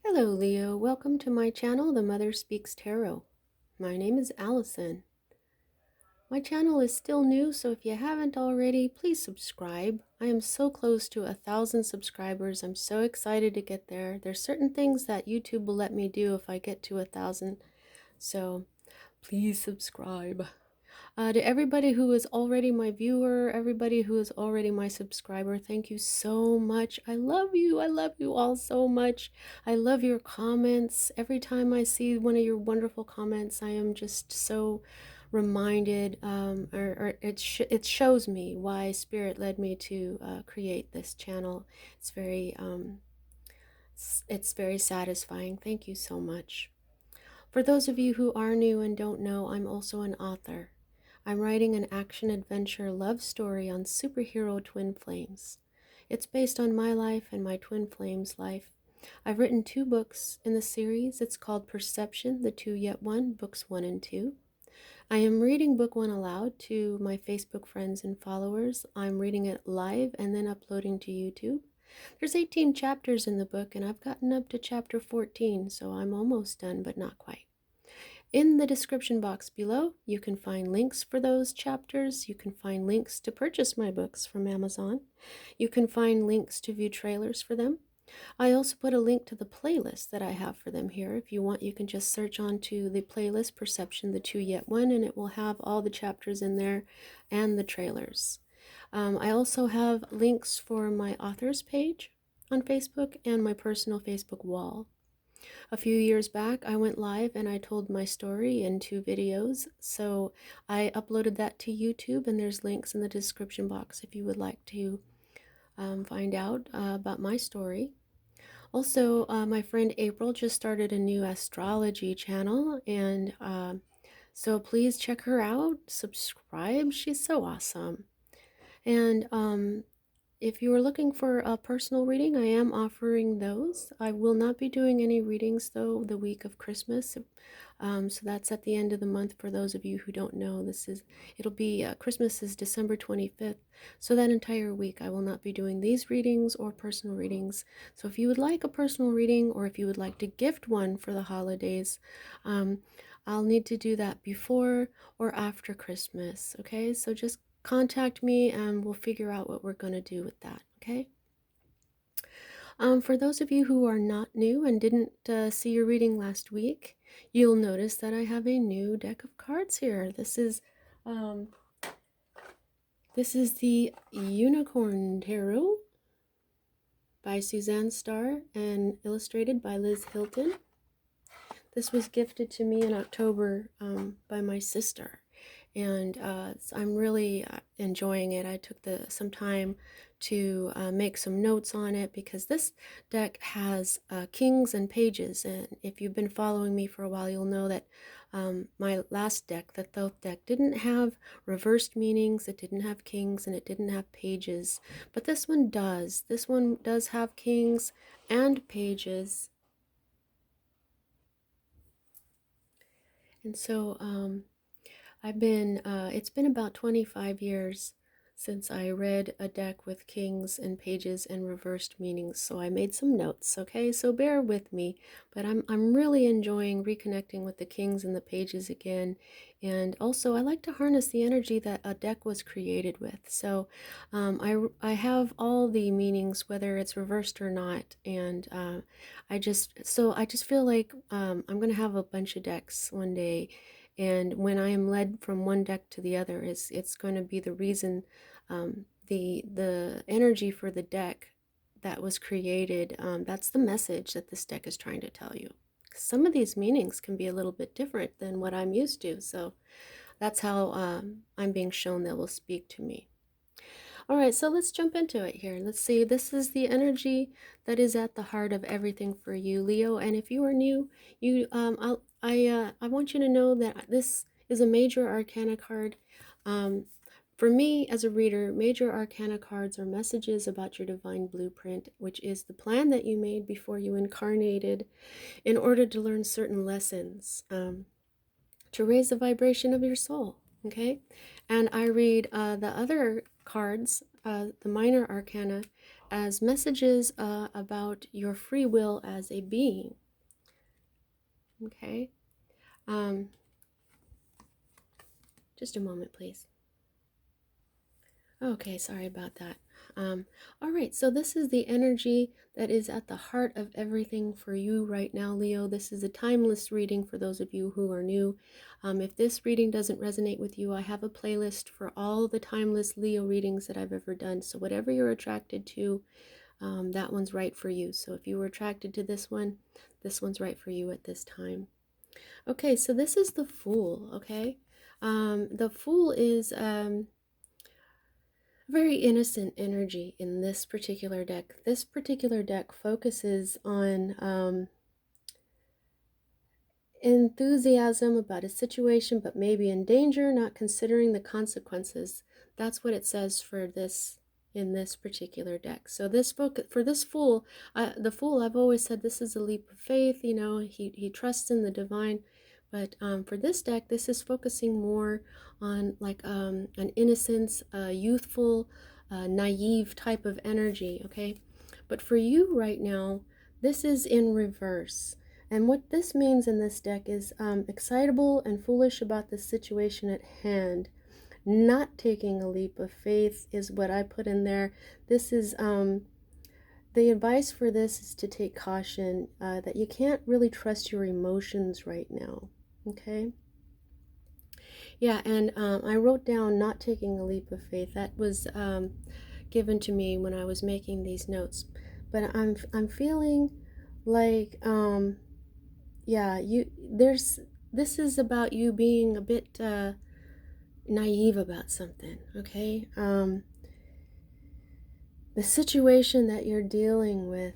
Hello, Leo. Welcome to my channel, The Mother Speaks Tarot. My name is Allison. My channel is still new, so if you haven't already, please subscribe. I am so close to 1,000 subscribers. I'm so excited to get there. There's certain things that YouTube will let me do if I get to 1,000, so please subscribe. To everybody who is already my viewer, everybody who is already my subscriber, thank you so much. I love you. I love you all so much. I love your comments. Every time I see one of your wonderful comments, I am just so reminded, or it shows me why Spirit led me to create this channel. It's it's very satisfying. Thank you so much. For those of you who are new and don't know, I'm also an author. I'm writing an action-adventure love story on superhero twin flames. It's based on my life and my twin flames' life. I've written 2 books in the series. It's called Perception, the Two Yet One, books 1 and 2. I am reading book 1 aloud to my Facebook friends and followers. I'm reading it live and then uploading to YouTube. There's 18 chapters in the book, and I've gotten up to chapter 14, so I'm almost done, but not quite. In the description box below, you can find links for those chapters. You can find links to purchase my books from Amazon. You can find links to view trailers for them. I also put a link to the playlist that I have for them here. If you want, you can just search onto the playlist Perception, the Two Yet One, and it will have all the chapters in there and the trailers. I also have links for my authors page on Facebook and my personal Facebook wall. A few years back, I went live and I told my story in 2 videos, so I uploaded that to YouTube, and there's links in the description box if you would like to find out about my story. Also, my friend April just started a new astrology channel, and so please check her out, subscribe, she's so awesome. And if you are looking for a personal reading, I am offering those. I will not be doing any readings, though, the week of Christmas. So that's at the end of the month for those of you who don't know. It'll be, Christmas is December 25th. So that entire week I will not be doing these readings or personal readings. So if you would like a personal reading, or if you would like to gift one for the holidays, I'll need to do that before or after Christmas. Okay, so just contact me and we'll figure out what we're going to do with that. Okay. For those of you who are not new and didn't see your reading last week, you'll notice that I have a new deck of cards here. Um, this is the Unicorn Tarot by Suzanne Starr and illustrated by Liz Hilton. This was gifted to me in October by my sister, and I'm really enjoying it. I took some time to make some notes on it, because this deck has kings and pages, and if you've been following me for a while, you'll know that my last deck, the Thoth deck, didn't have reversed meanings, it didn't have kings, and it didn't have pages, but this one does. This one does have kings and pages. And so it's been about 25 years since I read a deck with kings and pages and reversed meanings, so I made some notes, okay? So bear with me, but I'm really enjoying reconnecting with the kings and the pages again, and also I like to harness the energy that a deck was created with. So I have all the meanings, whether it's reversed or not, and I just feel like I'm gonna have a bunch of decks one day, and when I am led from one deck to the other, it's going to be the reason, the energy for the deck that was created. That's the message that this deck is trying to tell you. Some of these meanings can be a little bit different than what I'm used to, so that's how I'm being shown that will speak to me. All right, so let's jump into it here. Let's see. This is the energy that is at the heart of everything for you, Leo. And if you are new, I want you to know that this is a major arcana card. For me, as a reader, major arcana cards are messages about your divine blueprint, which is the plan that you made before you incarnated in order to learn certain lessons, to raise the vibration of your soul. Okay, and I read the other cards, the minor arcana, as messages about your free will as a being. Okay, just a moment, please. Okay, sorry about that. All right, so this is the energy that is at the heart of everything for you right now, Leo. This is a timeless reading for those of you who are new. If this reading doesn't resonate with you, I have a playlist for all the timeless Leo readings that I've ever done. So whatever you're attracted to, that one's right for you. So if you were attracted to this one's right for you at this time. Okay, so this is the Fool, okay? The Fool is very innocent energy in this particular deck. This particular deck focuses on enthusiasm about a situation, but maybe in danger, not considering the consequences. That's what it says for this in this particular deck. So this book for this Fool, the Fool, I've always said this is a leap of faith. You know, he trusts in the divine. But for this deck, this is focusing more on like an innocence, youthful, naive type of energy, okay? But for you right now, this is in reverse. And what this means in this deck is excitable and foolish about the situation at hand. Not taking a leap of faith is what I put in there. This is the advice for this is to take caution, that you can't really trust your emotions right now. Okay. Yeah, and I wrote down not taking a leap of faith. That was given to me when I was making these notes. But I'm feeling like yeah, this is about you being a bit naive about something, okay? The situation that you're dealing with,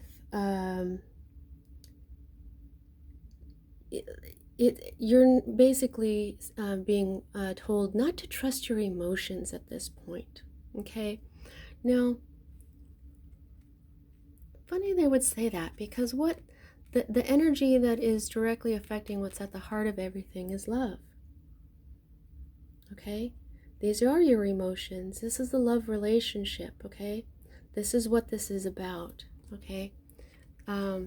you're basically being told not to trust your emotions at this point, okay? Now, funny they would say that, because what the energy that is directly affecting what's at the heart of everything is love, okay? These are your emotions. This is the love relationship, okay? This is what this is about, okay? All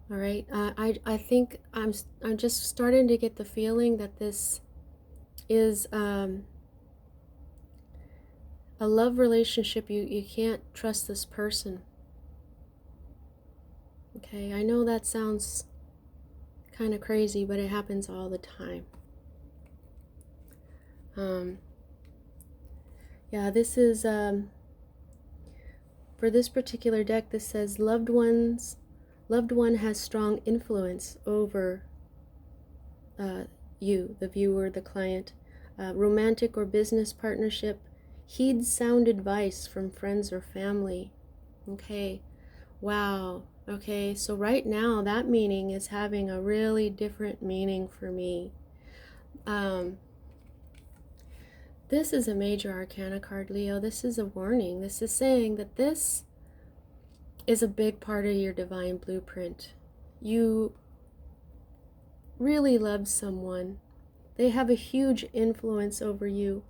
right, I think I'm just starting to get the feeling that this is a love relationship. You can't trust this person. Okay, I know that sounds kind of crazy, but it happens all the time. Yeah, this is for this particular deck. This says loved one has strong influence over you, the viewer, the client. Romantic or business partnership. Heed sound advice from friends or family. Okay, wow. Okay, so right now that meaning is having a really different meaning for me. This is a major arcana card, Leo. This is a warning. This is saying that this is a big part of your divine blueprint. You really love someone. They have a huge influence over you.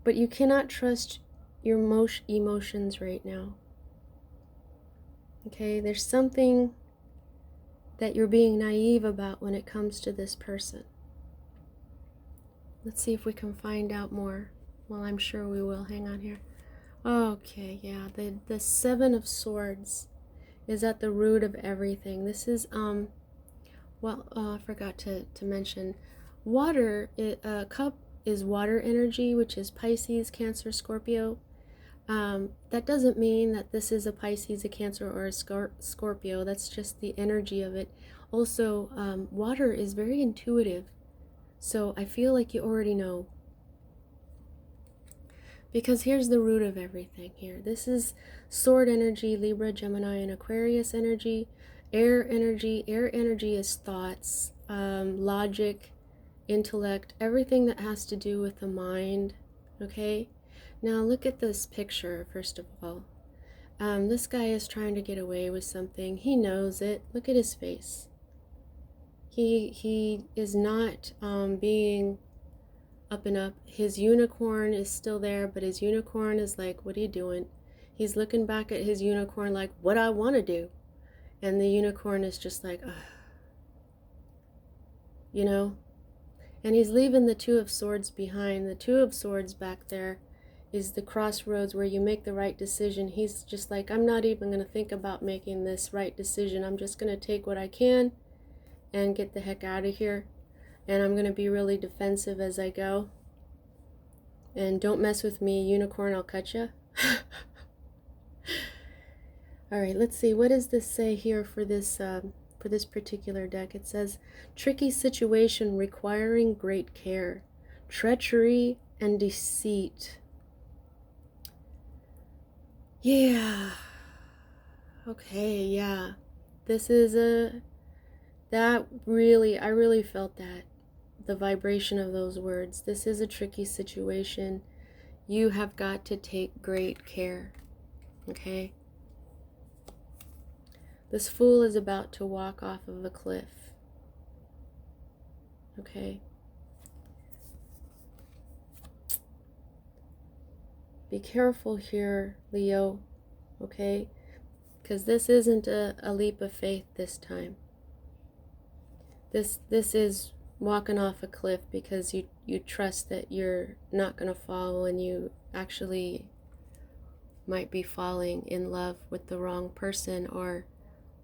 But you cannot trust your emotions right now. Okay, there's something that you're being naive about when it comes to this person. Let's see if we can find out more. Well, I'm sure we will. Hang on here. Okay, yeah, the Seven of Swords is at the root of everything. This is, well, I forgot to mention, water, cup is water energy, which is Pisces, Cancer, Scorpio. That doesn't mean that this is a Pisces, a Cancer, or a Scorpio. That's just the energy of it. Also, water is very intuitive. So I feel like you already know. Because here's the root of everything here. This is sword energy, Libra, Gemini, and Aquarius energy. Air energy. Air energy is thoughts, logic, intellect, everything that has to do with the mind. Okay? Now look at this picture, first of all. This guy is trying to get away with something. He knows it. Look at his face. He is not being up and up. His unicorn is still there, but his unicorn is like, what are you doing? He's looking back at his unicorn like, what I want to do. And the unicorn is just like, ugh. You know? And he's leaving the Two of Swords behind. The Two of Swords back there is the crossroads where you make the right decision. He's just like, I'm not even going to think about making this right decision. I'm just going to take what I can and get the heck out of here. And I'm going to be really defensive as I go. And don't mess with me, unicorn, I'll cut you. All right, let's see. What does this say here for this particular deck? It says, tricky situation requiring great care, treachery and deceit. Yeah. Okay, yeah. This is I really felt that. The vibration of those words. This is a tricky situation. You have got to take great care. Okay? This fool is about to walk off of a cliff. Okay? Be careful here, Leo. Okay? Because this isn't a leap of faith this time. This is walking off a cliff because you trust that you're not going to fall, and you actually might be falling in love with the wrong person, or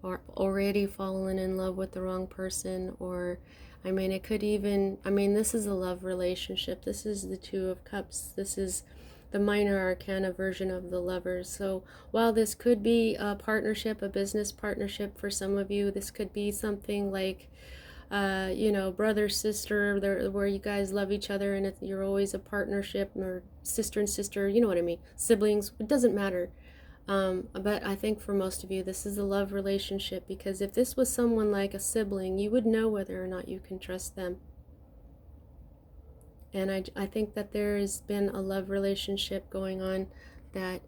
already fallen in love with the wrong person, or I mean, it could even, I mean, this is a love relationship. This is the Two of Cups. This is the minor arcana version of the Lovers. So while this could be a partnership, a business partnership for some of you, this could be something like you know, brother, sister, where you guys love each other and you're always a partnership, or sister and sister, you know what I mean, siblings, it doesn't matter. But I think for most of you, this is a love relationship, because if this was someone like a sibling, you would know whether or not you can trust them. And I think that there has been a love relationship going on that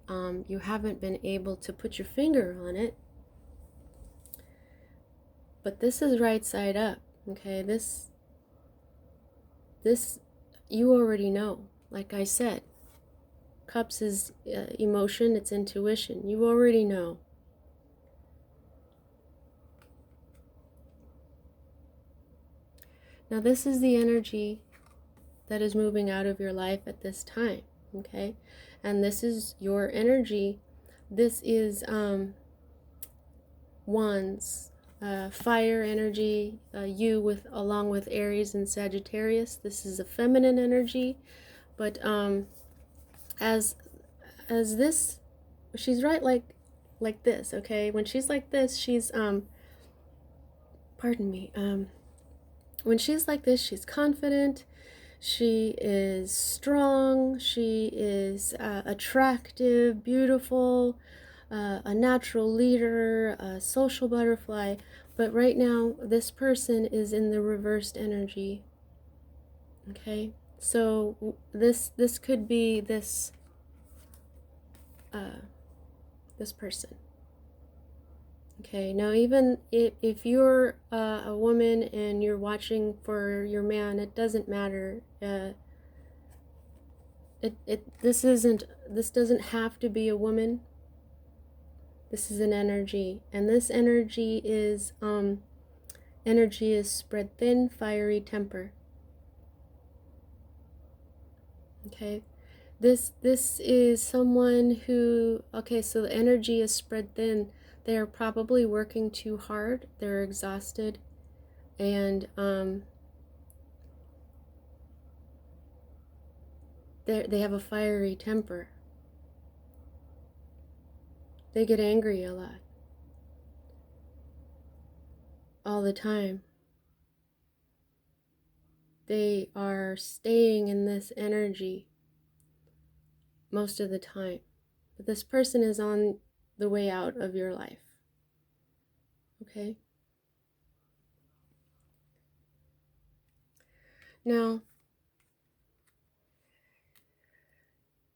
you haven't been able to put your finger on it. But this is right side up. Okay, this you already know. Like I said, Cups is emotion, it's intuition. You already know. Now this is the energy that is moving out of your life at this time, okay? And this is your energy. This is Wands. Fire energy, you along with Aries and Sagittarius. This is a feminine energy, but as this, she's right like this, okay? When she's like this, she's pardon me, when she's like this, she's confident, she is strong, she is attractive, beautiful, a natural leader, a social butterfly. But right now, this person is in the reversed energy. Okay, so this could be this this person. Okay, now even if you're a woman and you're watching for your man, it doesn't matter. This doesn't have to be a woman. This is an energy, and this energy is spread thin, fiery temper. Okay, this is someone who, okay, so the energy is spread thin. They are probably working too hard. They're exhausted, and they have a fiery temper. They get angry a lot. All the time. They are staying in this energy most of the time. But this person is on the way out of your life. Okay? Now,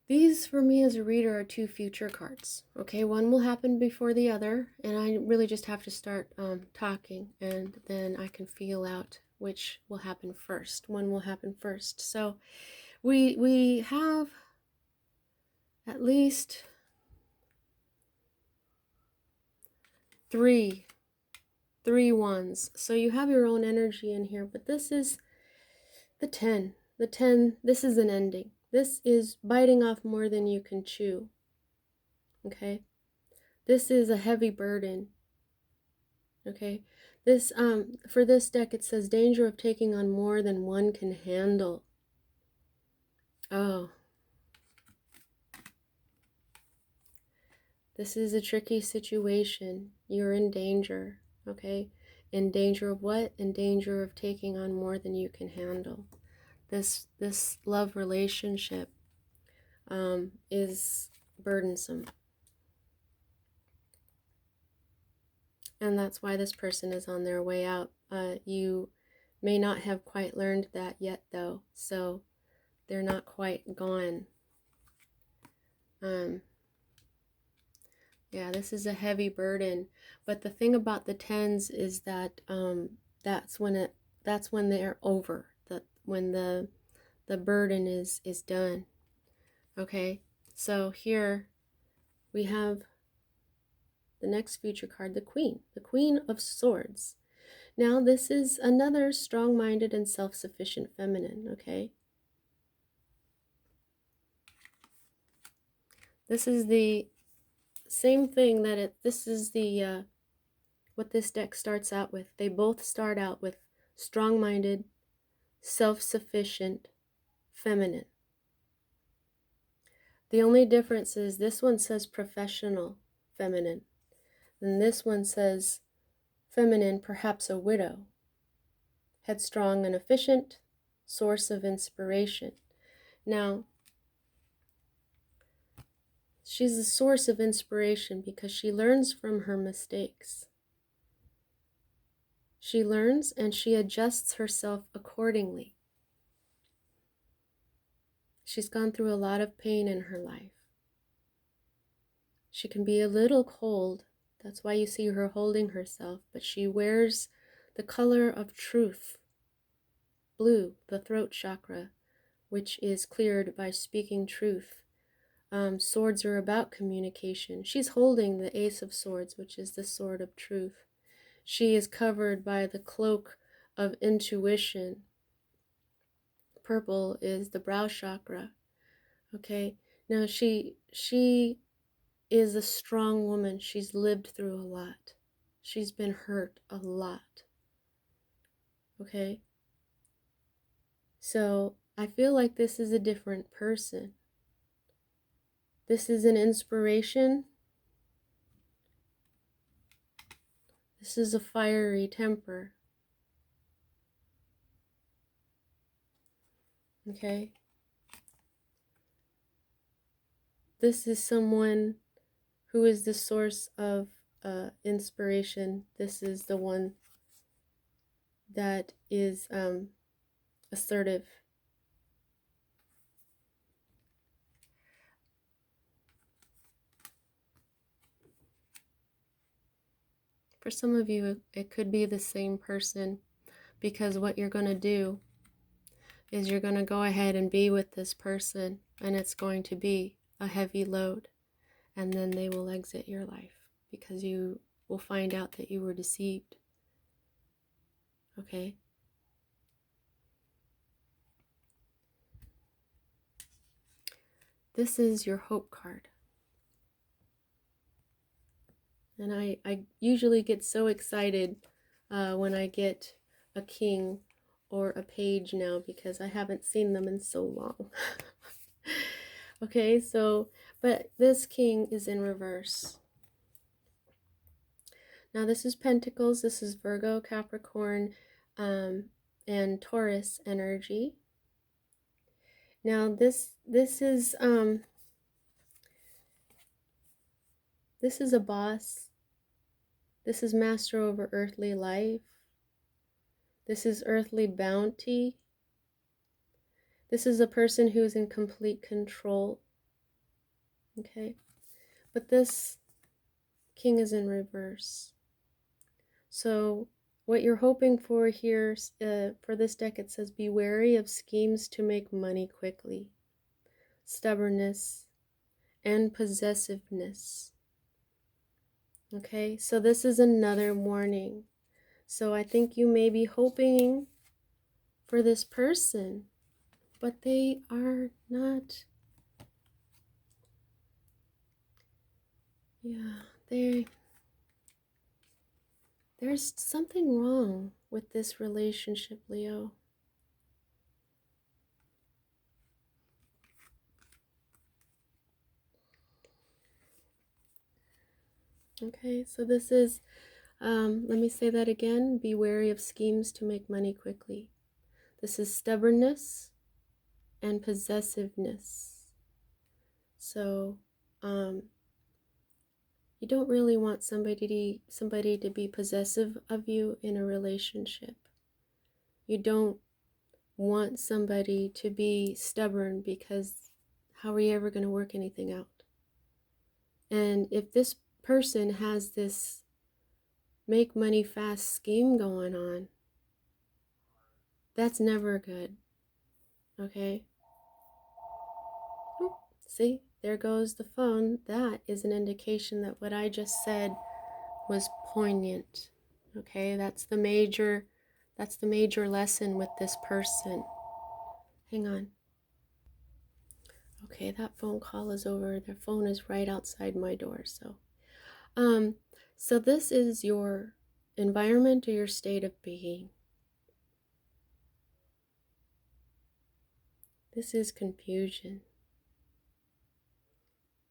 these for me as a reader are two future cards. Okay, one will happen before the other, and I really just have to start talking, and then I can feel out which will happen first. One will happen first. So we have at least three ones. So you have your own energy in here, but this is the 10. The 10, this is an ending. This is biting off more than you can chew. Okay? This is a heavy burden. Okay? This for this deck it says danger of taking on more than one can handle. Oh. This is a tricky situation. You're in danger, okay? In danger of what? In danger of taking on more than you can handle. This love relationship is burdensome. And that's why this person is on their way out. You may not have quite learned that yet, though. So they're not quite gone. Yeah, this is a heavy burden. But the thing about the 10s is that that's when they're over. When the burden is done. Okay? So here we have the next future card, the Queen of Swords. Now this is another strong-minded and self-sufficient feminine, okay? This is the same thing that this is the what this deck starts out with. They both start out with strong-minded, self-sufficient, feminine. The only difference is this one says professional, feminine. And this one says feminine, perhaps a widow. Headstrong and efficient, source of inspiration. Now, she's a source of inspiration because she learns from her mistakes. She learns and she adjusts herself accordingly. She's gone through a lot of pain in her life. She can be a little cold. That's why you see her holding herself, but she wears the color of truth. Blue, the throat chakra, which is cleared by speaking truth. Swords are about communication. She's holding the Ace of Swords, which is the sword of truth. She is covered by the cloak of intuition. Purple is the brow chakra. Okay, now she is a strong woman. She's lived through a lot. She's been hurt a lot. Okay, so I feel like this is a different person. This is an inspiration. This is a fiery temper. Okay. This is someone who is the source of inspiration. This is the one that is assertive. For some of you, it could be the same person, because what you're going to do is you're going to go ahead and be with this person, and it's going to be a heavy load, and then they will exit your life because you will find out that you were deceived. Okay? This is your hope card. And I usually get so excited when I get a king or a page now, because I haven't seen them in so long. Okay, so, but this king is in reverse. Now this is Pentacles, this is Virgo, Capricorn, and Taurus energy. Now this is a boss. This is master over earthly life. This is earthly bounty. This is a person who is in complete control. Okay, but this king is in reverse. So What you're hoping for here, for this deck, it says, be wary of schemes to make money quickly, stubbornness, and possessiveness. Okay, so this is another warning. So I think you may be hoping for this person, but they are not. Yeah, there's something wrong with this relationship, Leo. Okay, so this is, let me say that again. Be wary of schemes to make money quickly. This is stubbornness and possessiveness. So, you don't really want somebody to be possessive of you in a relationship. You don't want somebody to be stubborn, because how are you ever going to work anything out? And if this person has this make money fast scheme going on, that's never good. Okay? Oh, see, there goes the phone. That is an indication that what I just said was poignant. Okay, that's the major lesson with this person. Hang on. Okay, that phone call is over. Their phone is right outside my door. So this is your environment or your state of being. This is confusion.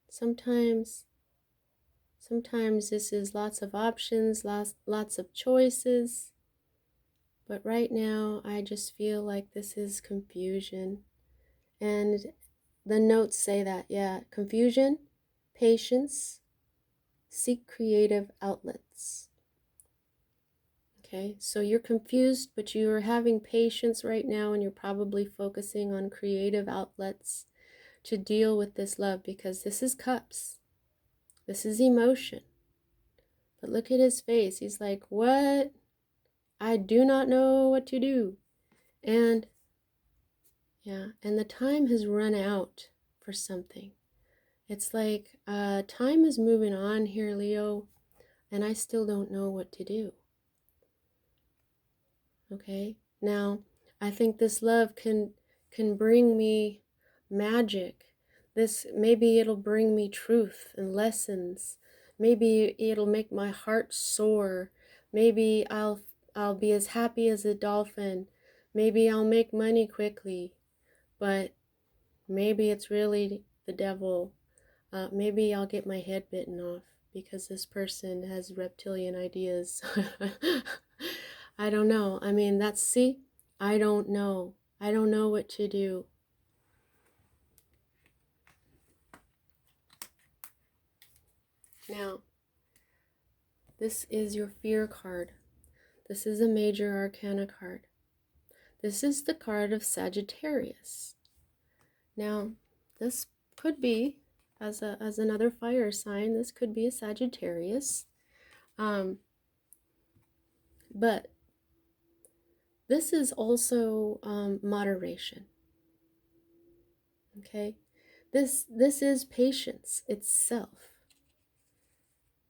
Sometimes this is lots of options, lots of choices. But right now, I just feel like this is confusion. And the notes say that, yeah, confusion, patience, seek creative outlets. Okay, so you're confused, but you're having patience right now, and you're probably focusing on creative outlets to deal with this love, because this is cups. This is emotion. But look at his face. He's like, what? I do not know what to do. And yeah, and the time has run out for something. It's like time is moving on here, Leo, and I still don't know what to do. Okay, now I think this love can bring me magic. This, maybe it'll bring me truth and lessons. Maybe it'll make my heart soar. Maybe I'll be as happy as a dolphin. Maybe I'll make money quickly. But maybe it's really the devil. Maybe I'll get my head bitten off because this person has reptilian ideas. I don't know. I mean, see, I don't know. I don't know what to do. Now, this is your fear card. This is a major arcana card. This is the card of Sagittarius. Now, this could be, as another fire sign, this could be a Sagittarius. But this is also moderation. Okay, this is patience itself.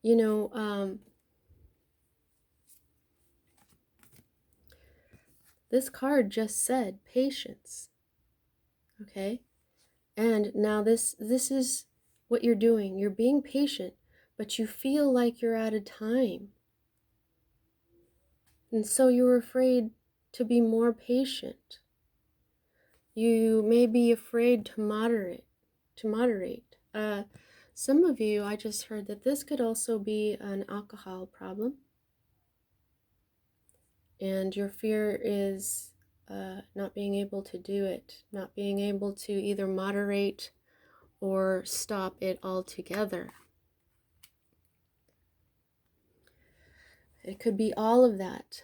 You know, this card just said patience. Okay, and now this is what you're doing. You're being patient, but you feel like you're out of time, and so you're afraid to be more patient. You may be afraid to moderate. Some of you, I just heard that this could also be an alcohol problem. And your fear is not being able to do it, not being able to either moderate or stop it altogether. It could be all of that.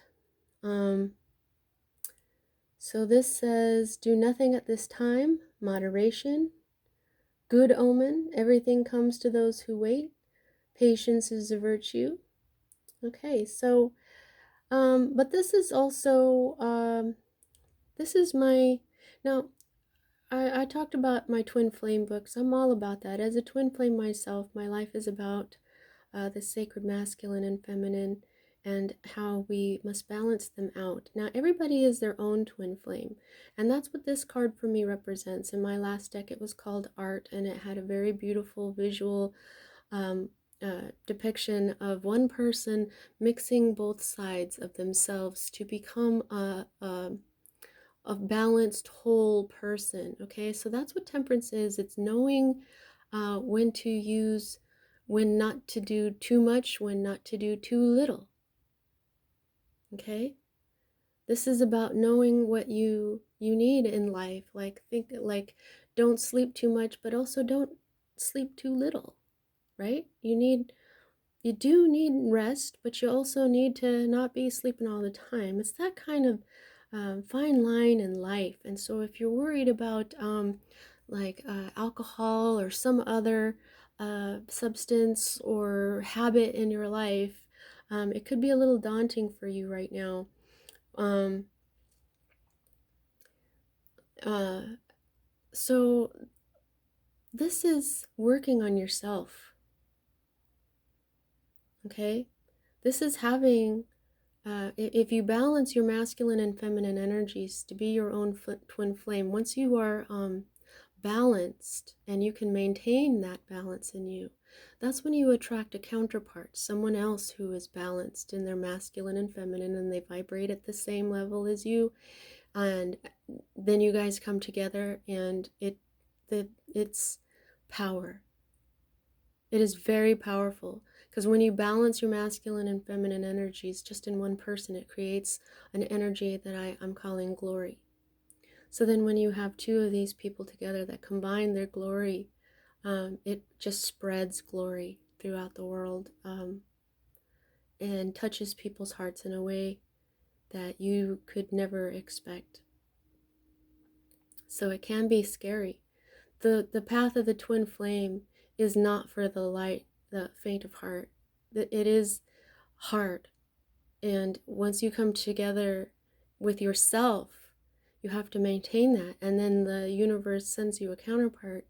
So this says, do nothing at this time, moderation, good omen, everything comes to those who wait, patience is a virtue. Okay, so But this is also, this is my, now, I talked about my twin flame books. I'm all about that. As a twin flame myself, my life is about the sacred masculine and feminine and how we must balance them out. Now, everybody is their own twin flame, and that's what this card for me represents. In my last deck, it was called Art, and it had a very beautiful visual um, depiction of one person mixing both sides of themselves to become a balanced whole person. Okay, so that's what temperance is. It's knowing when to use, when not to do too much, when not to do too little. Okay, this is about knowing what you need in life. Like, think like, don't sleep too much, but also don't sleep too little. Right? You do need rest, but you also need to not be sleeping all the time. It's that kind of fine line in life. And so if you're worried about alcohol or some other substance or habit in your life, it could be a little daunting for you right now. Um, so this is working on yourself, okay? This is having if you balance your masculine and feminine energies to be your own twin flame, once you are balanced and you can maintain that balance in you, that's when you attract a counterpart, someone else who is balanced in their masculine and feminine, and they vibrate at the same level as you, and then you guys come together, and it's power. It is very powerful, because when you balance your masculine and feminine energies just in one person, it creates an energy that I'm calling glory. So then when you have two of these people together that combine their glory, it just spreads glory throughout the world, and touches people's hearts in a way that you could never expect. So it can be scary. The path of the twin flame is not for the faint of heart. It is hard. And once you come together with yourself, you have to maintain that. And then the universe sends you a counterpart.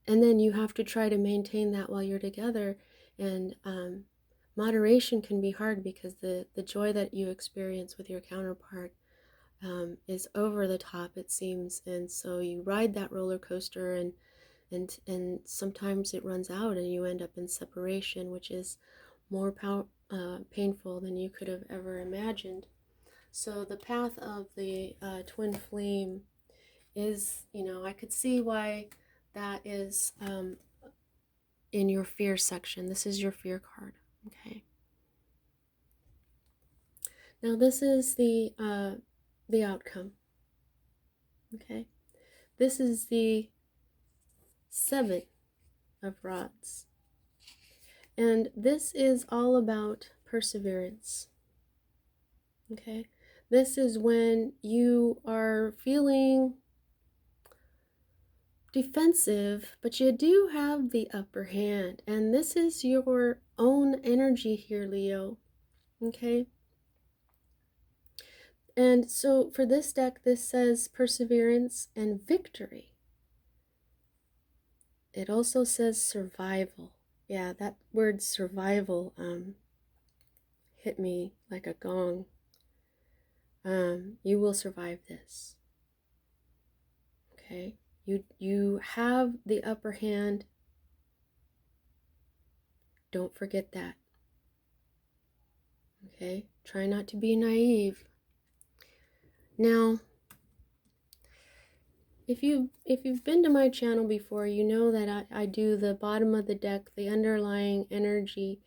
And then you have to try to maintain that while you're together. And moderation can be hard, because the joy that you experience with your counterpart is over the top, it seems. And so you ride that roller coaster, and sometimes it runs out and you end up in separation, which is more painful than you could have ever imagined. So the path of the twin flame is, I could see why that is in your fear section. This is your fear card. Okay. Now this is the outcome. Okay. This is the 7 of rods. And this is all about perseverance. Okay? This is when you are feeling defensive, but you do have the upper hand. And this is your own energy here, Leo. Okay? And so for this deck, this says perseverance and victory. It also says survival. Yeah, that word survival hit me like a gong. You will survive this. Okay? You have the upper hand. Don't forget that. Okay? Try not to be naive. Now, if you've been to my channel before, you know that I do the bottom of the deck, the underlying energy,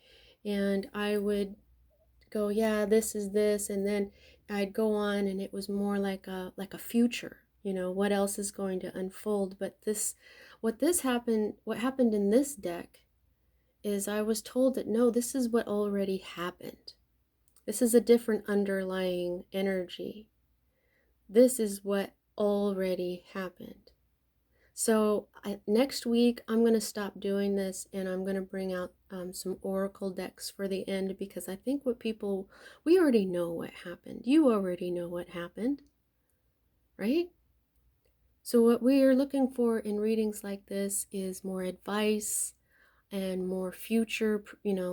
and I would go, yeah, this is this, and then I'd go on, and it was more like a future, what else is going to unfold. But what happened in this deck is I was told that no, this is what already happened. This is a different underlying energy. This is what already happened. So next week, I'm going to stop doing this and I'm going to bring out some oracle decks for the end, because I think we already know what happened. You already know what happened, right? So what we are looking for in readings like this is more advice and more future,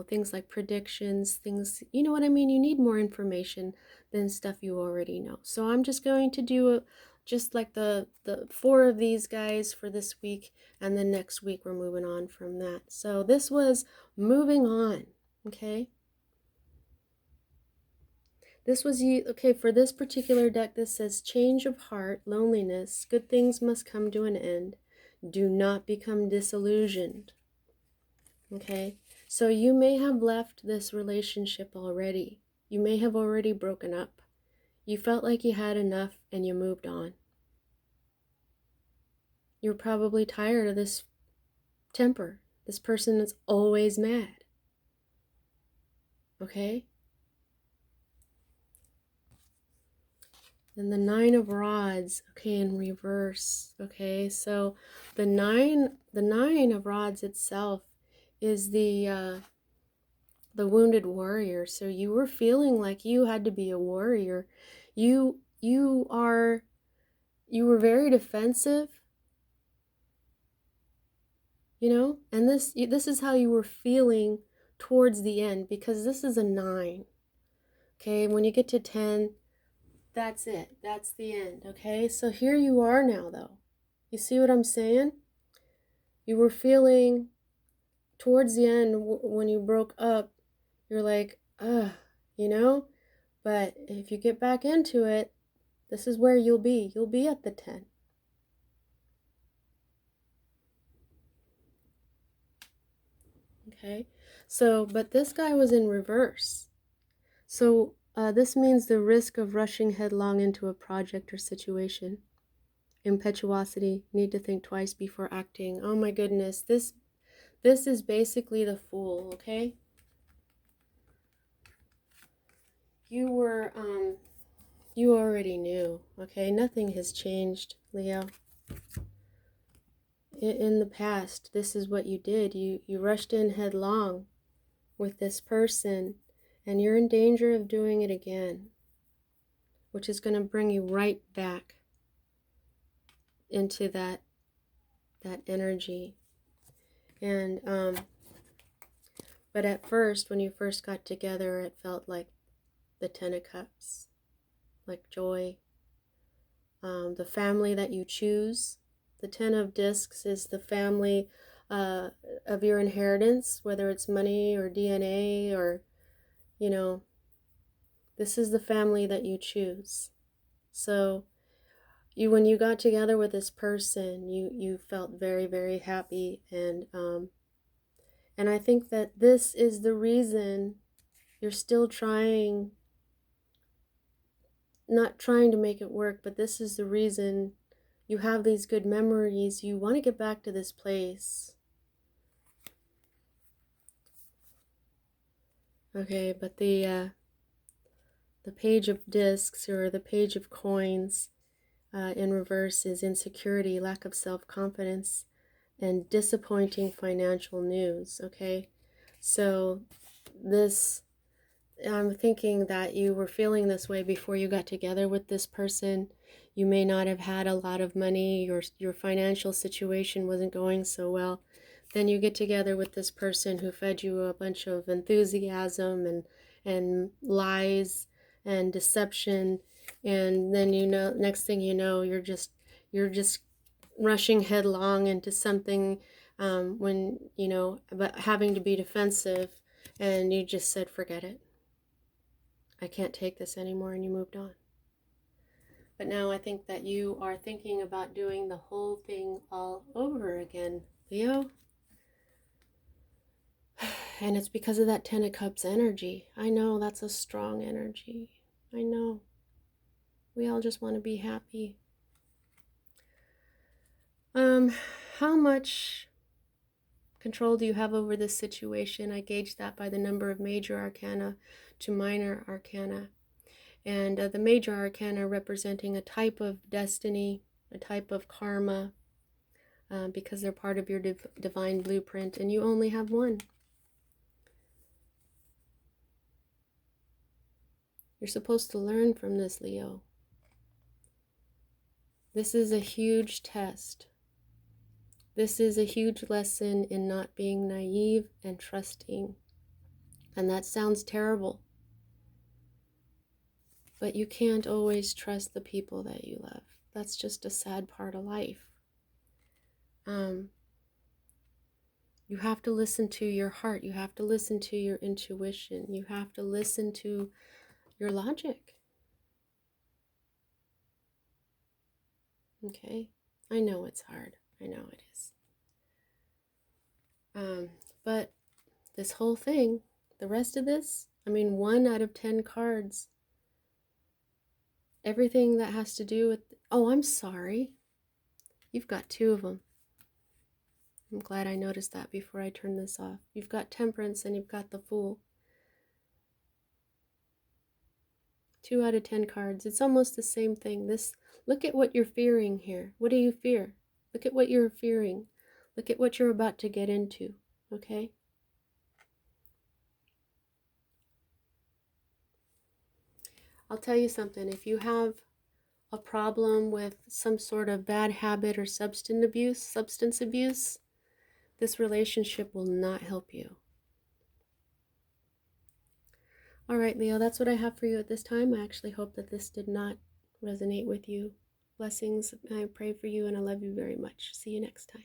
things like predictions, things, you know what I mean? You need more information than stuff you already know. So I'm just going to do just like the 4 of these guys for this week, and then next week we're moving on from that. So this was moving on, okay? This was you, okay, for this particular deck. This says change of heart, loneliness, good things must come to an end. Do not become disillusioned. Okay, so you may have left this relationship already. You may have already broken up. You felt like you had enough and you moved on. You're probably tired of this temper. This person is always mad. Okay? And the 9 of Rods, okay, in reverse. Okay, so the nine of Rods itself is the wounded warrior. So you were feeling like you had to be a warrior. You were very defensive, and this is how you were feeling towards the end, because this is a 9. Okay, when you get to 10, that's it. That's the end. Okay, so here you are now, though. You see what I'm saying? You were feeling towards the end when you broke up, you're like, but if you get back into it, this is where you'll be. You'll be at the 10. Okay, so, but this guy was in reverse. So this means the risk of rushing headlong into a project or situation. Impetuosity, need to think twice before acting. Oh my goodness, this is basically the Fool, okay? You already knew, okay? Nothing has changed, Leo. In the past, this is what you did. You rushed in headlong with this person, and you're in danger of doing it again, which is going to bring you right back into that energy. And but at first, when you first got together, it felt like the 10 of Cups, like joy, the family that you choose. The 10 of Discs is the family of your inheritance, whether it's money or DNA or, this is the family that you choose. So when you got together with this person, you felt very, very happy, and I think that this is the reason you're still not trying to make it work, but this is the reason you have these good memories. You want to get back to this place. Okay, but the Page of Discs, or the Page of Coins, in reverse is insecurity, lack of self-confidence, and disappointing financial news. Okay, so I'm thinking that you were feeling this way before you got together with this person. You may not have had a lot of money, your financial situation wasn't going so well. Then you get together with this person who fed you a bunch of enthusiasm and lies and deception, and then next thing you know, you're just rushing headlong into something, but having to be defensive, and you just said, forget it. I can't take this anymore, and you moved on. But now I think that you are thinking about doing the whole thing all over again, Leo. And it's because of that 10 of Cups energy. I know that's a strong energy. I know. We all just want to be happy. How much control do you have over this situation? I gauge that by the number of major arcana to minor arcana. And the major arcana representing a type of destiny, a type of karma, because they're part of your divine blueprint, and you only have one. You're supposed to learn from this, Leo. This is a huge test. This is a huge lesson in not being naive and trusting. And that sounds terrible. But you can't always trust the people that you love. That's just a sad part of life. You have to listen to your heart. You have to listen to your intuition. You have to listen to your logic. Okay? I know it's hard. I know it is. But this whole thing, the rest of this, I mean, 1 out of 10 cards, everything that has to do with, oh, I'm sorry. You've got 2 of them. I'm glad I noticed that before I turn this off. You've got Temperance and you've got the Fool. 2 out of 10 cards. It's almost the same thing. Look at what you're fearing here. What do you fear? Look at what you're fearing. Look at what you're about to get into. Okay? I'll tell you something. If you have a problem with some sort of bad habit or substance abuse, this relationship will not help you. All right, Leo, that's what I have for you at this time. I actually hope that this did not resonate with you. Blessings. I pray for you and I love you very much. See you next time.